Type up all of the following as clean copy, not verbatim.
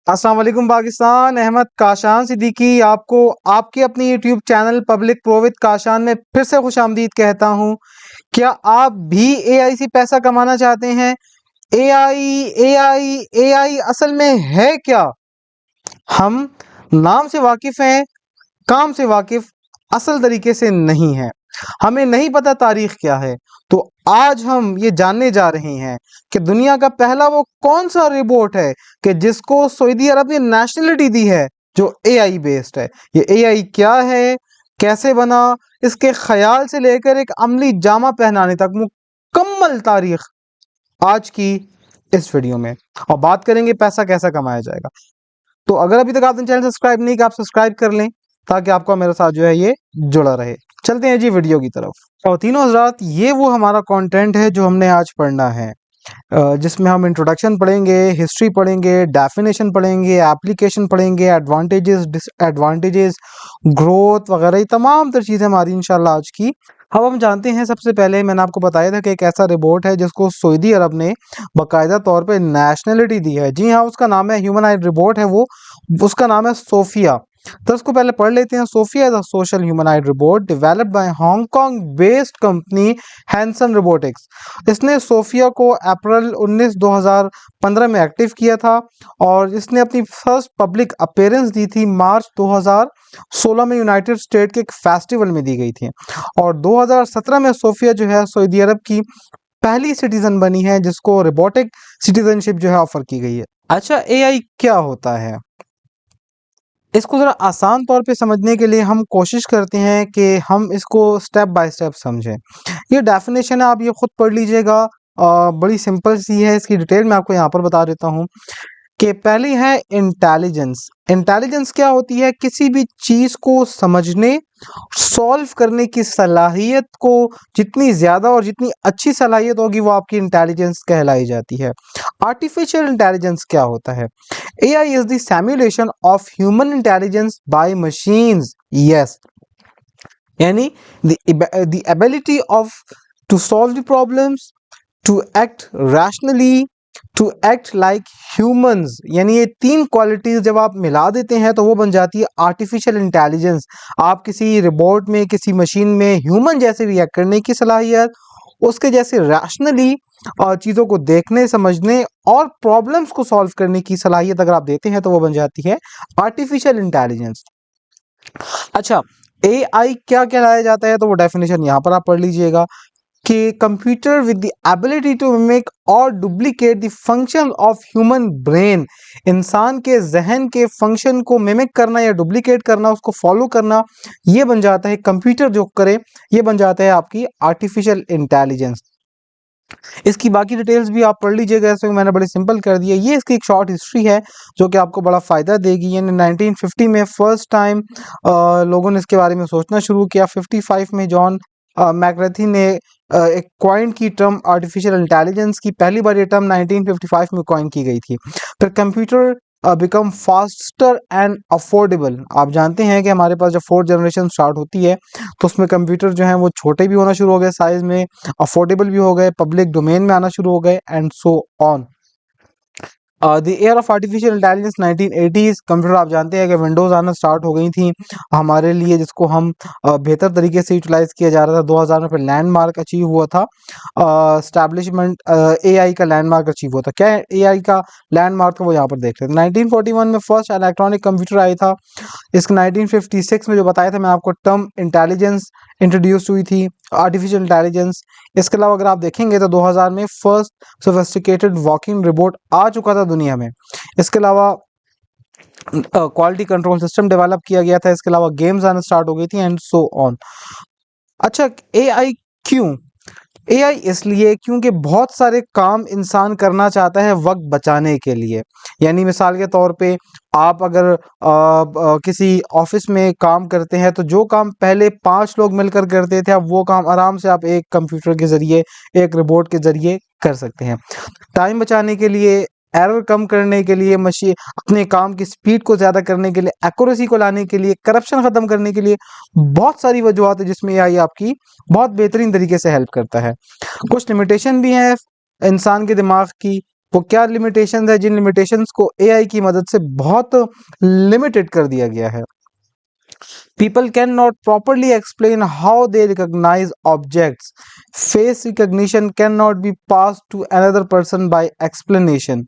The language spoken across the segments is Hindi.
अस्सलाम वालेकुम पाकिस्तान। अहमद काशान सिद्दीकी आपको आपके अपने YouTube channel public pro with Kashan में फिर से खुशामदीद कहता हूं। क्या आप भी एआई से पैसा कमाना चाहते हैं? एआई एआई एआई असल में है क्या? हम नाम से वाकिफ हैं, काम से वाकिफ असल तरीके से नहीं है। हमें नहीं पता तारीख क्या है। तो आज हम ये जानने जा रहे हैं कि दुनिया का पहला वो कौन सा रोबोट है कि जिसको सऊदी अरब ने नेशनलिटी दी है, जो एआई बेस्ड है। ये एआई क्या है, कैसे बना, इसके ख्याल से लेकर एक अमली जामा पहनाने तक मुकम्मल तारीख आज की इस वीडियो में। और बात करेंगे पैसा कैसा कमाया जाएगा। तो अगर अभी तक आपने चैनल सब्सक्राइब नहीं किया, आप सब्सक्राइब कर लें ताकि आपका मेरे साथ जो है ये जुड़ा रहे। चलते हैं जी वीडियो की तरफ। और तीनों हजरात, ये वो हमारा कंटेंट है जो हमने आज पढ़ना है, जिसमें हम इंट्रोडक्शन पढ़ेंगे, हिस्ट्री पढ़ेंगे, डेफिनेशन पढ़ेंगे, एप्लीकेशन पढ़ेंगे, एडवांटेजेस, डिसएडवांटेजेस, ग्रोथ वगैरह, ये तमाम तर चीज़ें हमारी इंशाल्लाह आज की। अब हम जानते हैं, सबसे पहले मैंने आपको बताया था कि एक ऐसा रोबोट है जिसको सऊदी अरब ने बाकायदा तौर पे नेशनलिटी दी है। जी हाँ, उसका नाम है ह्यूमनॉइड रोबोट है वो, उसका नाम है सोफिया। तो उसको पहले पढ़ लेते हैं। Sophia is a social humanoid robot developed by Hong Kong based company Hanson Robotics. इसने सोफिया को अप्रैल 19 2015 में एक्टिव किया था और इसने अपनी फर्स्ट पब्लिक अपीयरेंस दी थी मार्च 2016 में यूनाइटेड स्टेट के एक फेस्टिवल में दी गई थी। और 2017 में सोफिया जो है सऊदी अरब की पहली सिटीजन बनी है जिसको रोबोटिक सिटीजनशिप जो है ऑफर की गई है। अच्छा, एआई क्या होता है? इसको ज़रा आसान तौर पे समझने के लिए हम कोशिश करते हैं कि हम इसको स्टेप बाय स्टेप समझें। ये डेफिनेशन है, आप ये खुद पढ़ लीजिएगा। बड़ी सिंपल सी है, इसकी डिटेल मैं आपको यहाँ पर बता देता हूँ कि पहली है इंटेलिजेंस। इंटेलिजेंस क्या होती है? किसी भी चीज़ को समझने, सॉल्व करने की सलाहियत को जितनी ज़्यादा और जितनी अच्छी सलाहियत होगी वो आपकी इंटेलिजेंस कहलाई जाती है। आर्टिफिशियल इंटेलिजेंस क्या होता है? AI is the simulation of human intelligence by machines. Yes, यानी the ability of to solve the problems, to act rationally, to act like humans. यानी ये तीन क्वालिटीज जब आप मिला देते हैं तो वो बन जाती है आर्टिफिशियल इंटेलिजेंस। आप किसी रोबोट में, किसी मशीन में ह्यूमन जैसे रिएक्ट करने की सलाहियत, उसके जैसे रैशनली और चीज़ों को देखने, समझने और प्रॉब्लम्स को सॉल्व करने की सलाहियत अगर आप देते हैं तो वो बन जाती है आर्टिफिशियल इंटेलिजेंस। अच्छा, एआई क्या कहलाया जाता है? तो वो डेफिनेशन यहाँ पर आप पढ़ लीजिएगा कि computer with the ability to mimic और duplicate the function of human brain. इंसान के जहन के फंक्शन को मिमिक करना या डुप्लीकेट करना, उसको फॉलो करना, ये बन जाता है कंप्यूटर जो करे, ये बन जाता है आपकी आर्टिफिशियल इंटेलिजेंस। इसकी बाकी डिटेल्स भी आप पढ़ लीजिएगा, ऐसे मैंने बड़े सिंपल कर दिया। ये इसकी एक शॉर्ट हिस्ट्री है जो कि आपको बड़ा फ़ायदा देगी। यानी 1950 में फर्स्ट टाइम लोगों ने इसके बारे में सोचना शुरू किया। 55 में जॉन मैकरेथी ने एक कॉइन की टर्म आर्टिफिशियल इंटेलिजेंस की, पहली बार ये टर्म 1955 में कॉइन की गई थी। फिर computer become faster and affordable. आप जानते हैं कि हमारे पास जब फोर्थ जनरेशन स्टार्ट होती है तो उसमें कंप्यूटर जो है वो छोटे भी होना शुरू हो गए साइज में, अफोर्डेबल भी हो गए, पब्लिक डोमेन में आना शुरू हो गए, and so on. The air of artificial intelligence 1980s। Computer आप जानते हैं कि विंडोज़ आना स्टार्ट हो गई थी हमारे लिए, जिसको हम बेहतर तरीके से यूटिलाइज़ किया जा रहा था। 2000 में फिर लैंडमार्क अचीव हुआ था, स्टैब्लिशमेंट एआई का लैंडमार्क अचीव हुआ था। क्या है एआई का लैंडमार्क? वो यहाँ पर देख रहे थे। 1941 में फर्स्ट इलेक्ट्रॉनिक कंप्यूटर आई था। इसके 1956 में जो बताया था मैं आपको, टर्म इंटेलिजेंस इंट्रोड्यूस हुई थी, आर्टिफिशियल इंटेलिजेंस। इसके अलावा अगर आप देखेंगे तो 2000 में फर्स्ट सोफिस्टिकेटेड वॉकिंग रोबोट आ चुका था दुनिया में। इसके अलावा क्वालिटी कंट्रोल सिस्टम डेवलप किया गया था। इसके अलावा गेम्स आना स्टार्ट हो गई थी, एंड सो ऑन। अच्छा, एआई क्यों? एआई इसलिए क्योंकि बहुत सारे काम इंसान करना चाहता है वक्त बचाने के लिए। यानी मिसाल के तौर पे आप अगर किसी ऑफिस में काम करते हैं तो जो काम पहले 5 लोग मिलकर करते थे, अब वो काम आराम से आप एक कंप्यूटर के ज़रिए, एक रोबोट के ज़रिए कर सकते हैं। टाइम बचाने के लिए, एरर कम करने के लिए, मशीन अपने काम की स्पीड को ज़्यादा करने के लिए, एक्यूरेसी को लाने के लिए, करप्शन ख़त्म करने के लिए, बहुत सारी वजूहत है जिसमें एआई आपकी बहुत बेहतरीन तरीके से हेल्प करता है। कुछ लिमिटेशन भी हैं इंसान के दिमाग की वो क्या लिमिटेशंस है जिन लिमिटेशंस को एआई की मदद से बहुत लिमिटेड कर दिया गया है। People cannot properly explain how they recognize objects. Face recognition cannot be passed to another person by explanation.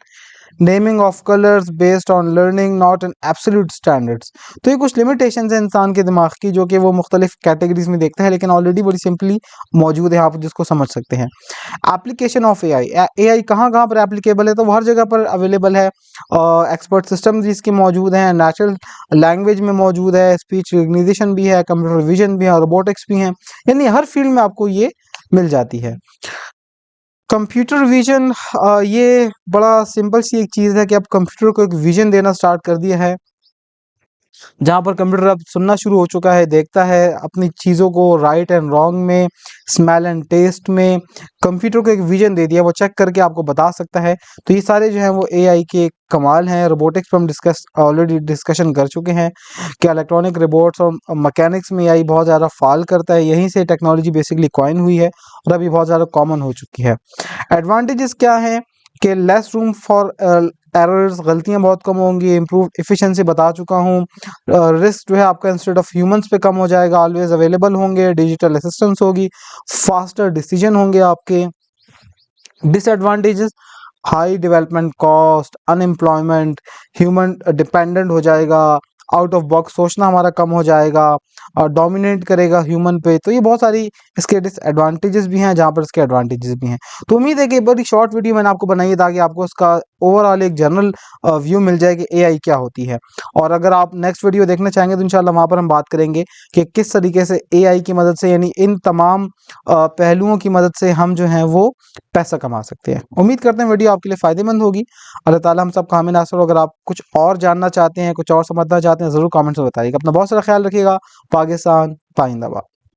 Naming of colours based on learning not an absolute standards. तो ये कुछ लिमिटेशंस हैं इंसान के दिमाग की जो कि वो मुख्तलिफ कैटेगरीज में देखता है, लेकिन ऑलरेडी बड़ी सिंपली मौजूद है, आप जिसको समझ सकते हैं। एप्लीकेशन ऑफ एआई, एआई कहाँ कहाँ पर एप्लीकेबल है, तो वो हर जगह पर अवेलेबल है। एक्सपर्ट सिस्टम जिसके मौजूद हैं, नेचुरल लैंग्वेज में मौजूद है, स्पीच रिकग्निशन भी है, कंप्यूटर विजन भी है, रोबोटिक्स भी हैं, यानी हर फील्ड में आपको ये मिल जाती है। कंप्यूटर विजन, ये बड़ा सिंपल सी एक चीज़ है कि अब कंप्यूटर को एक विजन देना स्टार्ट कर दिया है, जहाँ पर कंप्यूटर अब सुनना शुरू हो चुका है, देखता है अपनी चीज़ों को राइट एंड रॉन्ग में, स्मेल एंड टेस्ट में। कंप्यूटर को एक विजन दे दिया, वो चेक करके आपको बता सकता है। तो ये सारे जो हैं वो एआई के कमाल हैं। रोबोटिक्स पर हम ऑलरेडी डिस्कशन कर चुके हैं कि इलेक्ट्रॉनिक रोबोट्स और मैकेनिक्स में एआई बहुत ज़्यादा फाल करता है, यहीं से टेक्नोलॉजी बेसिकली कॉइन हुई है और अभी बहुत ज़्यादा कॉमन हो चुकी है। एडवांटेजेस क्या हैं कि लेस रूम फॉर एरर्स, गलतियां बहुत कम होंगी, इम्प्रूव एफिशिएंसी बता चुका हूँ। रिस्क जो है आपका इंस्टेड ऑफ ह्यूमंस पे कम हो जाएगा, ऑलवेज अवेलेबल होंगे, डिजिटल असिस्टेंस होगी, फास्टर डिसीजन होंगे आपके। Disadvantages, high development cost, unemployment, human dependent हो जाएगा, आउट ऑफ बॉक्स सोचना हमारा कम हो जाएगा और डोमिनेट करेगा ह्यूमन पे। तो ये बहुत सारी इसके डिसएडवांटेजेस भी हैं जहाँ पर इसके एडवांटेजेस भी हैं। तो उम्मीद है कि बड़ी शॉर्ट वीडियो मैंने आपको बनाई है ताकि आपको उसका ओवरऑल एक जनरल व्यू मिल जाए कि एआई क्या होती है। और अगर आप नेक्स्ट वीडियो देखना चाहेंगे तो इंशाल्लाह वहाँ पर हम बात करेंगे कि किस तरीके से एआई की मदद से, यानी इन तमाम पहलुओं की मदद से हम जो हैं वो पैसा कमा सकते हैं। उम्मीद करते हैं वीडियो आपके लिए फ़ायदेमंद होगी। अल्लाह ताला हम सब कामिल नासिर। अगर आप कुछ और जानना चाहते हैं, कुछ और समझना चाहते हैं, ज़रूर कमेंट्स में बताइएगा। अपना बहुत सारा ख्याल रखिएगा। पाकिस्तान जिंदाबाद।